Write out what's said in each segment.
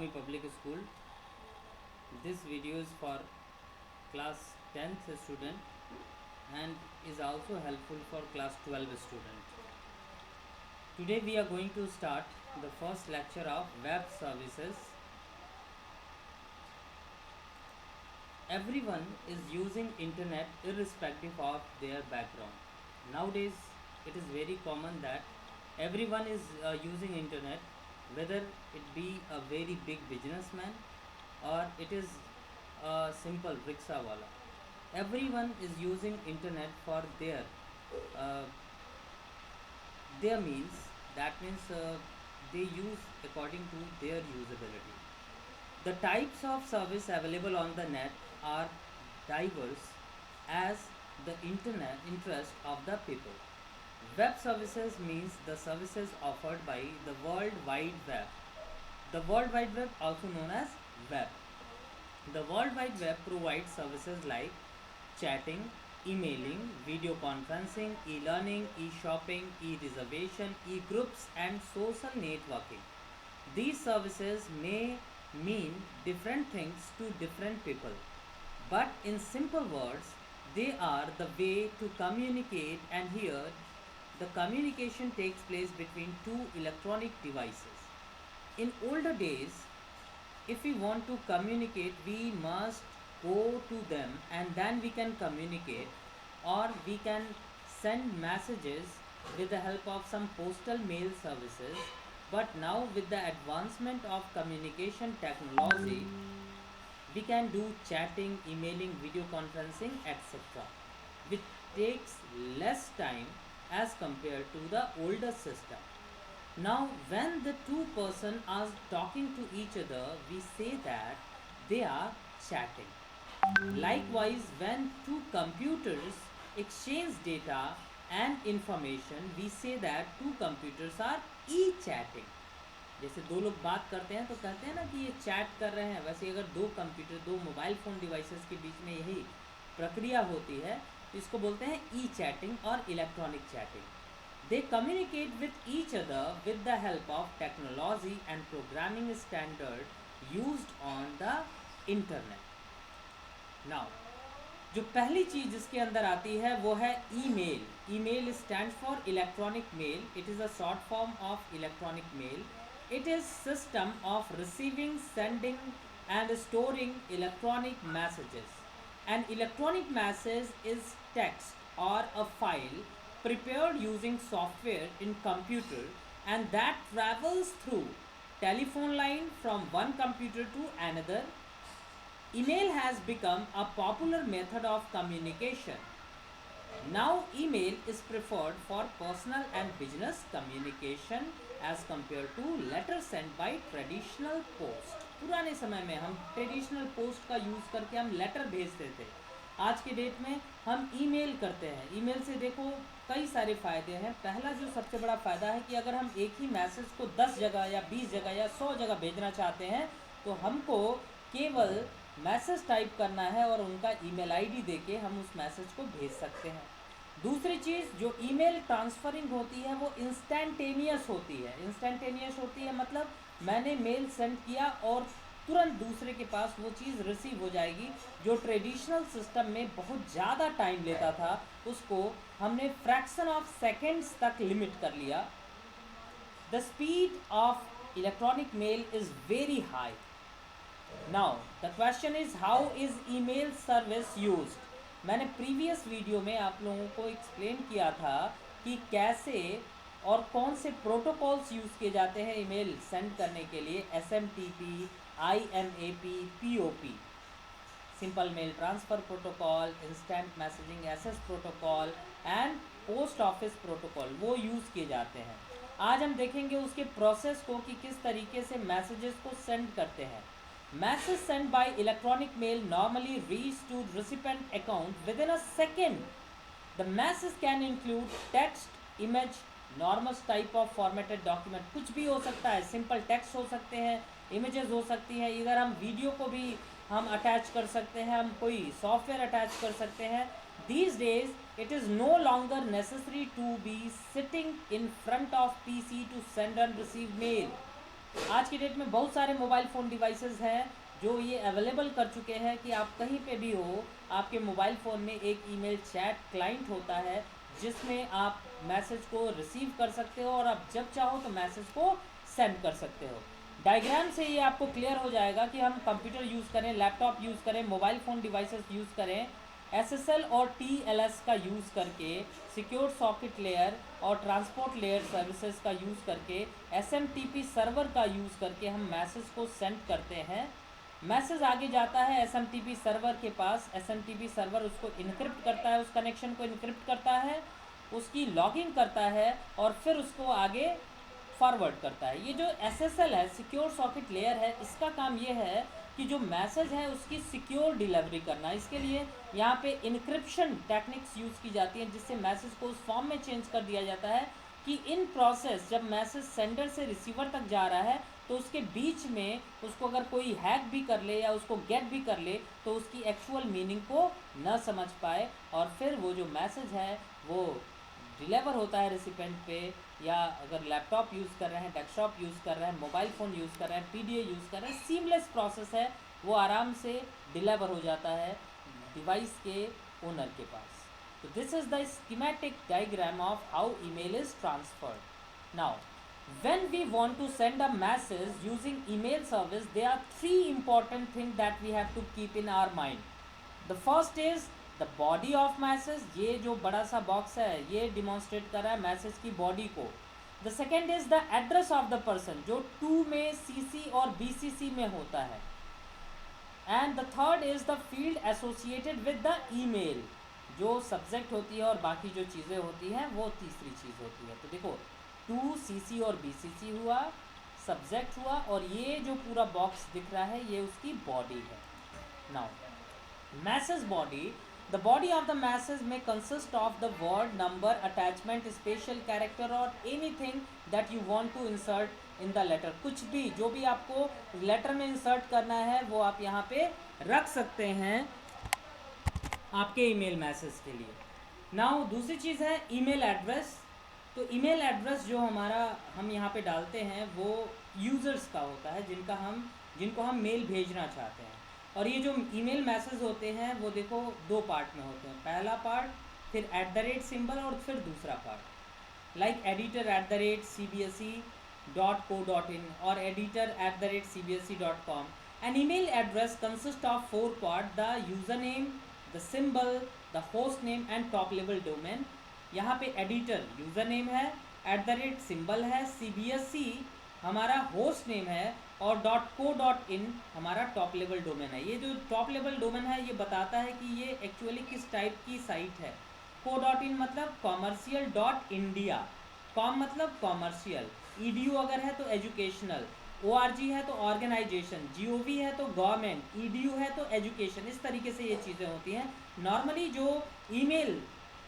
Army Public School. This video is for class 10th student and is also helpful for class 12 student. Today we are going to start the first lecture of web services. Everyone is using internet irrespective of their background. Nowadays it is very common that everyone is using internet, whether it be a very big businessman or it is a simple rickshaw wala. Everyone is using internet for uh, their means. That means they use according to their usability. The types of service available on the net are diverse as the internet interest of the people. Web services means the services offered by the World Wide Web. The World Wide Web, also known as web. The World Wide Web provides services like chatting, emailing, video conferencing, e-learning, e-shopping, e-reservation, e-groups and social networking. These services may mean different things to different people, but in simple words, they are the way to communicate, and here the communication takes place between two electronic devices. In older days, if we want to communicate, we must go to them and then we can communicate, or we can send messages with the help of some postal mail services. But now with the advancement of communication technology, we can do chatting, emailing, video conferencing, etc., which takes less time as compared to the older system. Now, when the two persons are talking to each other, we say that they are chatting. Likewise, when two computers exchange data and information, we say that two computers are e-chatting. जैसे दो लोग बात करते हैं तो कहते हैं ना कि ये चैट कर रहे हैं, वैसे अगर दो कंप्यूटर, दो मोबाइल फ़ोन डिवाइसेस के बीच में यही प्रक्रिया होती है तो इसको बोलते हैं ई चैटिंग और electronic chatting. They communicate with each other with the help of technology and programming standard used on the internet. Now, जो पहली चीज़ इसके अंदर आती है वो है email. Email stands for electronic mail. It is a short form of electronic mail. It is system of receiving, sending and storing electronic messages. An electronic message is text or a file prepared using software in computer and that travels through telephone line from one computer to another. Email has become a popular method of communication. Now email is preferred for personal and business communication as compared to letter sent by traditional post. पुराने समय में हम traditional post का use करके हम letter भेजते थे. आज के डेट में हम ईमेल करते हैं. ईमेल से देखो कई सारे फ़ायदे हैं. पहला जो सबसे बड़ा फ़ायदा है कि अगर हम एक ही मैसेज को 10 जगह या 20 जगह या 100 जगह भेजना चाहते हैं तो हमको केवल मैसेज टाइप करना है और उनका ईमेल आईडी देके हम उस मैसेज को भेज सकते हैं. दूसरी चीज़, जो ईमेल ट्रांसफरिंग होती है वो इंस्टेंटेनियस होती है. इंस्टेंटेनियस होती है मतलब मैंने मेल सेंड किया और तुरंत दूसरे के पास वो चीज़ रिसीव हो जाएगी. जो ट्रेडिशनल सिस्टम में बहुत ज़्यादा टाइम लेता था उसको हमने फ्रैक्शन ऑफ सेकेंड्स तक लिमिट कर लिया. The speed of electronic mail is very high. Now the question is how is email service used. मैंने प्रीवियस वीडियो में आप लोगों को एक्सप्लेन किया था कि कैसे और कौन से प्रोटोकॉल्स यूज़ किए जाते हैं ईमेल सेंड करने के लिए. SMTP, IMAP, POP, simple mail transfer protocol, instant messaging SS protocol and post office protocol, वो यूज़ किए जाते हैं. आज हम देखेंगे उसके प्रोसेस को कि किस तरीके से मैसेजेस को सेंड करते हैं. Message sent by electronic mail normally reach to recipient account within a second. The message can include text, image, normal type of formatted document. कुछ भी हो सकता है. सिंपल टेक्स्ट हो सकते हैं, इमेजेस हो सकती हैं, इधर हम वीडियो को भी हम अटैच कर सकते हैं, हम कोई सॉफ्टवेयर अटैच कर सकते हैं. These days it is no longer necessary to be sitting in front of PC to send and receive mail. आज की डेट में बहुत सारे मोबाइल फ़ोन डिवाइसेस हैं जो ये अवेलेबल कर चुके हैं कि आप कहीं पे भी हो, आपके मोबाइल फ़ोन में एक ईमेल चैट क्लाइंट होता है जिसमें आप मैसेज को रिसीव कर सकते हो और आप जब चाहो तो मैसेज को सेंड कर सकते हो। डायग्राम से ये आपको क्लियर हो जाएगा कि हम कंप्यूटर यूज़ करें, लैपटॉप यूज़ करें, मोबाइल फ़ोन डिवाइसेस यूज़ करें, एसएसएल और टीएलएस का यूज़ करके, सिक्योर सॉकेट लेयर और ट्रांसपोर्ट लेयर सर्विसेज का यूज़ करके, एसएमटीपी सर्वर का यूज़ करके हम मैसेज को सेंड करते हैं। मैसेज आगे जाता है एसएमटीपी सर्वर के पास, एसएमटीपी सर्वर उसको इनक्रिप्ट करता है, उस कनेक्शन को इनक्रिप्ट करता है, उसकी लॉगिंग करता है और फिर उसको आगे फॉरवर्ड करता है। ये जो एसएसएल है, सिक्योर सॉकेट लेयर है, इसका काम ये है कि जो मैसेज है उसकी सिक्योर डिलीवरी करना। इसके लिए यहाँ पे इनक्रिप्शन टेक्निक्स यूज़ की जाती हैं जिससे मैसेज को उस फॉर्म में चेंज कर दिया जाता है कि इन प्रोसेस जब मैसेज सेंडर से रिसीवर तक जा रहा है तो उसके बीच में उसको अगर कोई हैक भी कर ले या उसको गेट भी कर ले तो उसकी एक्चुअल मीनिंग को न समझ पाए और फिर वो जो मैसेज है वो डिलीवर होता है रिसिपेंट पे, या अगर लैपटॉप यूज़ कर रहे हैं, डेस्कटॉप यूज़ कर रहे हैं, मोबाइल फ़ोन यूज़ कर रहे हैं, पीडीए यूज़ कर रहे हैं, सीमलेस प्रोसेस है, वो आराम से डिलीवर हो जाता है डिवाइस के ओनर के पास। तो this is the schematic diagram of how email is transferred. Now when we want to send a message using email service, there are three important things that we have to keep in our mind. The first is the body of message. ये जो बड़ा सा box है ये demonstrate कर रहा है message की बॉडी को। The second is the address of the person जो 2 में CC और BCC में होता है। And the third is the field associated with the email जो सब्जेक्ट होती है और बाकी जो चीज़ें होती हैं वो तीसरी चीज़ होती है। तो देखो 2 CC और BCC हुआ, सब्जेक्ट हुआ और ये जो पूरा बॉक्स दिख रहा है ये उसकी बॉडी है। Now message body, the body of the message में consist of the word, number, attachment, special character और anything that you want to insert in the letter. कुछ भी जो भी आपको लेटर में इंसर्ट करना है वो आप यहाँ पे रख सकते हैं आपके ईमेल मैसेज के लिए। नाउ दूसरी चीज़ है ईमेल एड्रेस। तो ईमेल एड्रेस जो हम यहाँ पे डालते हैं वो यूज़र्स का होता है जिनको हम मेल भेजना चाहते हैं। और ये जो ईमेल मैसेज होते हैं वो देखो 2 पार्ट में होते हैं, पहला पार्ट, फिर @ सिंबल और फिर दूसरा पार्ट, लाइक editor@cbse.co.in और editor@cbse.com। An email address consists of 4 parts: the username, the symbol, the host name and top level domain। यहाँ पे एडिटर यूज़र नेम है, @ सिंबल है, CBSE हमारा होस्ट नेम है और .co.in हमारा टॉप लेवल डोमेन है। ये जो टॉप लेवल डोमेन है ये बताता है कि ये एक्चुअली किस टाइप की साइट है। co.in मतलब commercial.india, कॉम मतलब कॉमर्शियल, edu अगर है तो एजुकेशनल, org है तो ऑर्गेनाइजेशन, gov है तो गवर्नमेंट, edu है तो एजुकेशन। इस तरीके से ये चीज़ें होती हैं। नॉर्मली जो ईमेल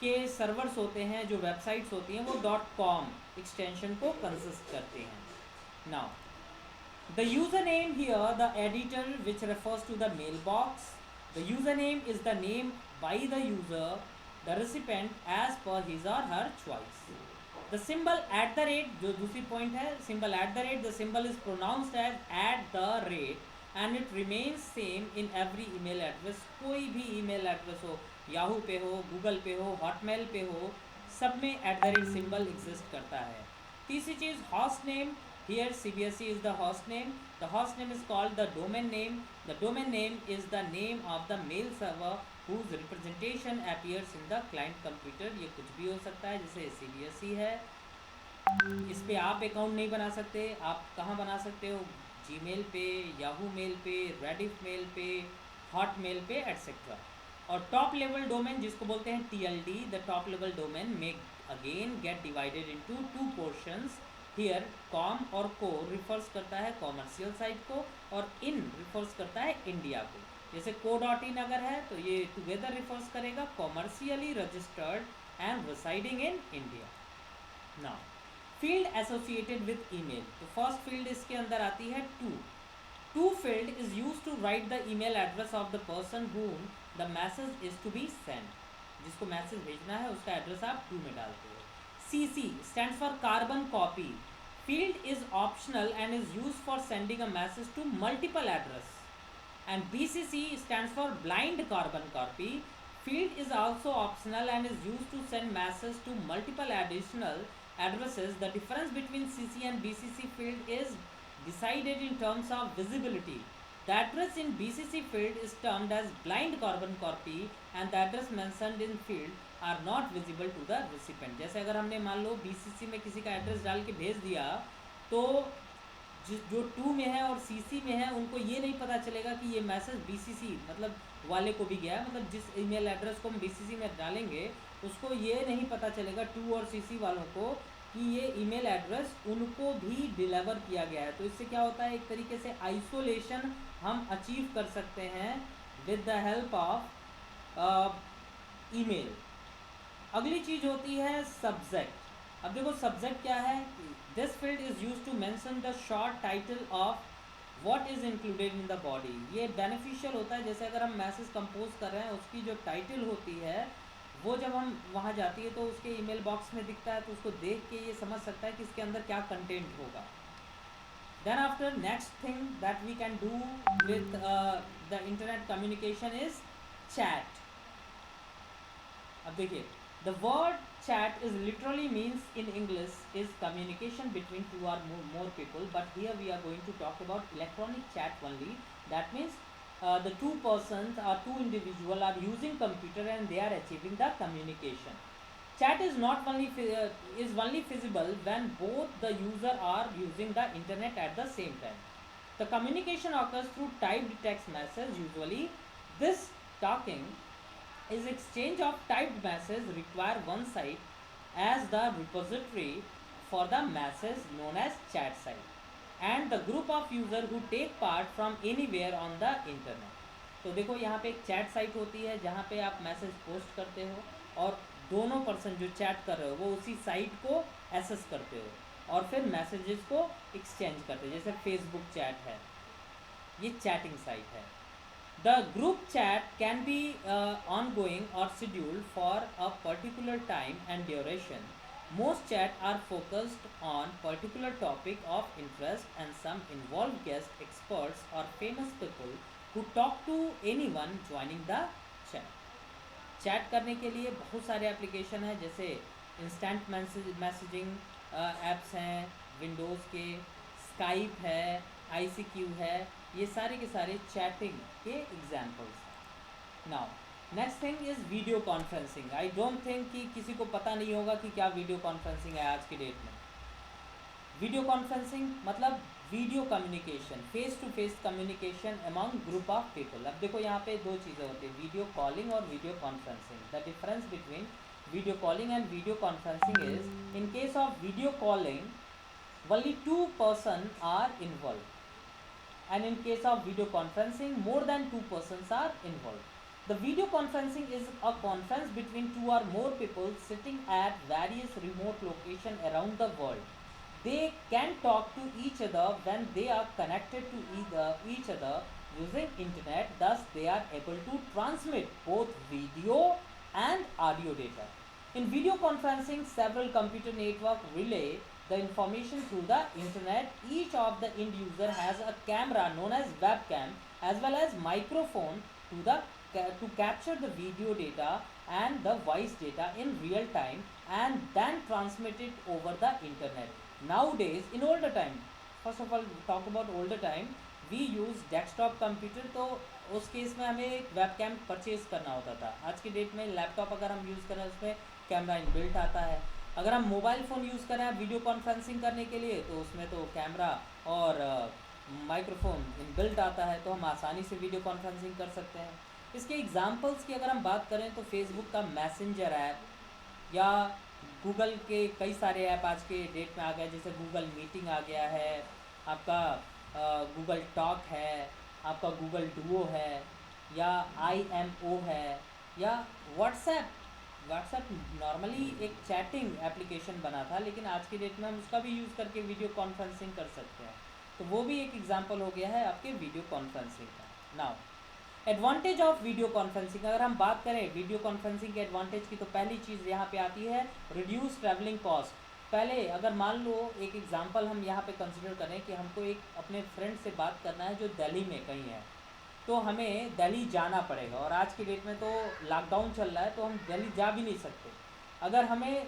के सर्वर्स होते हैं, जो वेबसाइट्स होती हैं वो .com एक्सटेंशन को कंसिस्ट करते हैं। Now the username here, the editor which refers to the mailbox. The username is the name by the user, the recipient as per his or her choice. The symbol @ जो दूसरी point है, symbol @ the symbol is pronounced as @ and it remains same in every email address। कोई भी email address हो, Yahoo पे हो, Google पे हो, हॉटमेल पे हो, सब में @ सिंबल एग्जिस्ट करता है। तीसरी चीज़ host name. Here CBSE is the host name. The host name is called the domain name. The domain name is the name of the mail server whose representation appears in the client computer। ये कुछ भी हो सकता है, जैसे CBSE है, इस पे आप अकाउंट नहीं बना सकते। आप कहाँ बना सकते हो? जीमेल पे, याहू मेल पे, रेडिफ मेल पे, हॉटमेल पे एट्सेट्रा। और टॉप लेवल डोमेन जिसको बोलते हैं TLD, the top level domain में again get divided into 2 portions. Here com और को रिफर्स करता है कॉमर्शियल साइट को और इन रिफर्स करता है इंडिया को। जैसे co.in अगर है तो ये टुगेदर रिफर्स करेगा commercially registered and residing in India. Now field associated with email. तो फर्स्ट फील्ड इसके अंदर आती है to field is use to write the email address of the person whom the message is to be send. जिसको message भेजना है उसका address आप 2 में डालते हो। CC stands for carbon copy. field is optional and is used for sending a message to multiple address. And BCC stands for blind carbon copy. Field is also optional and is used to send message to multiple additional addresses. The difference between CC and BCC field is decided in terms of visibility. The address in BCC field is termed as blind carbon copy and the address mentioned in field are not visible to the recipient. जैसे अगर हमने मान लो BCC में किसी का address डाल के भेज दिया तो जो 2 में है और CC में है उनको ये नहीं पता चलेगा कि ये मैसेज BCC मतलब वाले को भी गया है, मतलब जिस ईमेल एड्रेस को हम BCC में डालेंगे उसको ये नहीं पता चलेगा 2 और CC वालों को कि ये ईमेल एड्रेस उनको भी डिलीवर किया गया है। तो इससे क्या होता है, एक तरीके से आइसोलेशन हम अचीव कर सकते हैं with the help of email. अगली चीज़ होती है सब्जेक्ट। अब देखो सब्जेक्ट क्या है, this field is use to mention the short title of what is included in the body. ये बेनिफिशियल होता है, जैसे अगर हम मैसेज कंपोज कर रहे हैं उसकी जो टाइटल होती है वो जब हम वहाँ जाती है तो उसके ईमेल बॉक्स में दिखता है, तो उसको देख के ये समझ सकता है कि इसके अंदर क्या कंटेंट होगा। Then after next thing that we can do with the internet communication is chat. अब देखिए the word chat is literally means in English is communication between two or more people, but here we are going to talk about electronic chat only. That means the two persons or two individual are using computer and they are achieving the communication. Chat is not only is only feasible when both the user are using the internet at the same time. The communication occurs through typed text message usually. This talking is exchange of typed message require one site as the repository for the message known as chat site and the group of user who take part from anywhere on the internet. तो देखो यहाँ पे एक chat site होती है जहाँ पे आप मैसेज पोस्ट करते हो और दोनों पर्सन जो चैट कर रहे हो वो उसी साइट को एक्सेस करते हो और फिर मैसेजेस को एक्सचेंज करते हो, जैसे फेसबुक चैट है, ये चैटिंग साइट है। The group chat can be ongoing or scheduled for a particular time and duration. Most chats are focused on particular topic of interest and some involve guest experts or famous people who talk to anyone joining the chat. Chat करने के लिए बहुत सारे application हैं, जैसे instant messaging apps हैं Windows के, Skype है, ICQ है, ये सारे के सारे चैटिंग के एग्जाम्पल्स हैं। Now next thing is video conferencing. I don't think कि किसी को पता नहीं होगा कि क्या वीडियो कॉन्फ्रेंसिंग है आज की डेट में। वीडियो कॉन्फ्रेंसिंग मतलब video communication, face to face communication among group of people. अब देखो यहाँ पे दो चीज़ें होती है, वीडियो कॉलिंग और video conferencing. The difference between video calling and video conferencing is in case of video calling only 2 persons are involved. And in case of video conferencing more than 2 persons are involved. The video conferencing is a conference between 2 or more people sitting at various remote locations around the world. They can talk to each other when they are connected to each other using internet, thus they are able to transmit both video and audio data. In video conferencing, several computer networks relay the information through the internet. Each of the end user has a camera known as webcam as well as microphone to capture the video data and the voice data in real time and then transmit it over the internet. Nowadays, in older time, first of all talk about older time, we use desktop computer, तो उस case में हमें एक webcam purchase करना होता था। आज की डेट में लैपटॉप अगर हम यूज़ करें उसमें कैमरा इनबिल्ट आता है। अगर हम मोबाइल फ़ोन यूज़ करें वीडियो कॉन्फ्रेंसिंग करने के लिए तो उसमें तो कैमरा और माइक्रोफोन इनबिल्ट आता है, तो हम आसानी से वीडियो कॉन्फ्रेंसिंग कर सकते हैं। इसके एग्जांपल्स की अगर हम बात करें तो फेसबुक का मैसेंजर ऐप या गूगल के कई सारे ऐप आज के डेट में आ गए, जैसे गूगल मीटिंग आ गया है, आपका गूगल टॉक है, आपका गूगल डुओ है या IMO है या व्हाट्सएप नॉर्मली एक चैटिंग एप्लीकेशन बना था, लेकिन आज की डेट में हम उसका भी यूज़ करके वीडियो कॉन्फ्रेंसिंग कर सकते हैं, तो वो भी एक एग्जांपल हो गया है आपके वीडियो कॉन्फ्रेंसिंग का। Now advantage of video conferencing, अगर हम बात करें वीडियो कॉन्फ्रेंसिंग के एडवांटेज की तो पहली चीज़ यहाँ पे आती है रिड्यूस ट्रैवलिंग कॉस्ट। पहले अगर मान लो एक एग्जांपल हम यहाँ पे कंसिडर करें कि हमको एक अपने फ्रेंड से बात करना है जो दिल्ली में कहीं है, तो हमें दिल्ली जाना पड़ेगा। और आज की डेट में तो लॉकडाउन चल रहा है तो हम दिल्ली जा भी नहीं सकते। अगर हमें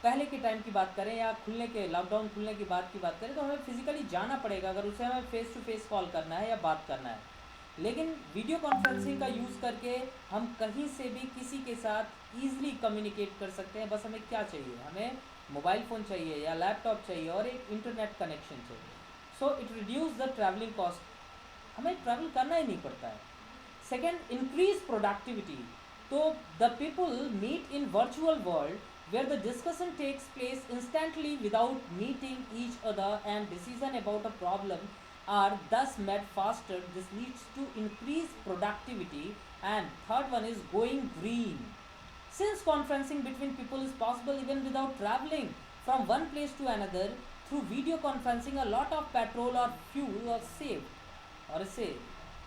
पहले के टाइम की बात करें या खुलने के लॉकडाउन खुलने की बात करें तो हमें फिजिकली जाना पड़ेगा अगर उसे हमें फेस टू फेस कॉल करना है या बात करना है। लेकिन वीडियो कॉन्फ्रेंसिंग का यूज़ करके हम कहीं से भी किसी के साथ ईजिली कम्युनिकेट कर सकते हैं। बस हमें क्या चाहिए, हमें मोबाइल फ़ोन चाहिए या लैपटॉप चाहिए और एक इंटरनेट कनेक्शन चाहिए। So it reduce the travelling cost, हमें ट्रैवल करना ही नहीं पड़ता है। Second, increase productivity. तो the people meet in virtual world where the discussion takes place instantly without meeting each other and decision about a problem are thus made faster. This leads to increased productivity. And third one is going green. Since conferencing between people is possible even without traveling from one place to another, through video conferencing a lot of petrol or fuel are saved। और इससे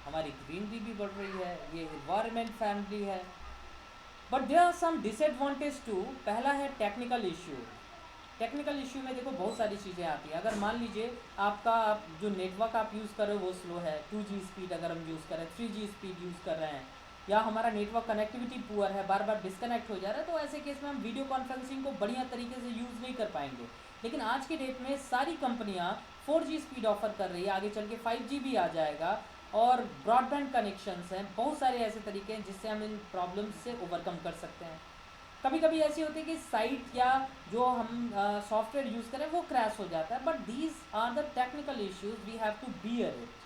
हमारी greenery भी बढ़ रही है, ये environment friendly है। But there are some disadvantage too. पहला है टेक्निकल इश्यू। टेक्निकल इश्यू में देखो बहुत सारी चीज़ें आती हैं। अगर मान लीजिए आपका जो नेटवर्क आप यूज़ कर रहे हो वो स्लो है, 2G स्पीड अगर हम यूज़ कर रहे हैं, 3G स्पीड यूज़ कर रहे हैं, या हमारा नेटवर्क कनेक्टिविटी पुअर है, बार बार डिस्कनेक्ट हो जा रहा है, तो ऐसे केस में हम वीडियो कॉन्फ्रेंसिंग को बढ़िया तरीके से यूज़ नहीं कर पाएंगे। लेकिन आज की डेट में सारी कंपनियाँ 4G स्पीड ऑफर कर रही है, आगे चल के 5G भी आ जाएगा, और ब्रॉडबैंड कनेक्शंस हैं, बहुत सारे ऐसे तरीके हैं जिससे हम इन प्रॉब्लम्स से ओवरकम कर सकते हैं। कभी कभी ऐसी होती है कि साइट या जो हम सॉफ्टवेयर यूज़ करें वो क्रैश हो जाता है, but these are the technical issues we have to bear it.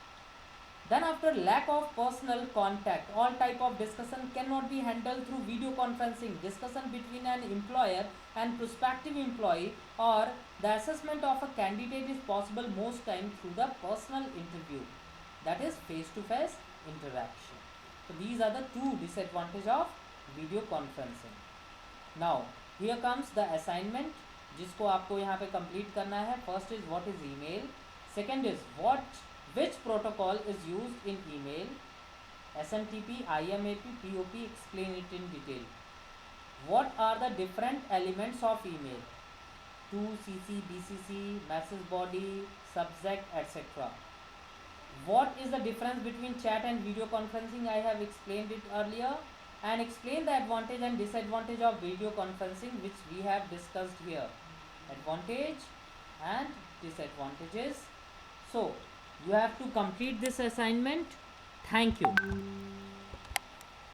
Then after lack of personal contact, all type of discussion cannot be handled through video conferencing. Discussion between an employer and prospective employee or the assessment of a candidate is possible most time through the personal interview, that is face to face interaction. So these are the two disadvantages of video conferencing. Now here comes the assignment जिसको आपको यहाँ पे complete करना है। First is what is email, second is which protocol is used in email, SMTP, IMAP, POP, explain it in detail. What are the different elements of email, to CC, BCC, message body, subject, etc. What is the difference between chat and video conferencing? I have explained it earlier, and explain the advantage and disadvantage of video conferencing which we have discussed here. Advantage and disadvantages. So you have to complete this assignment. Thank you.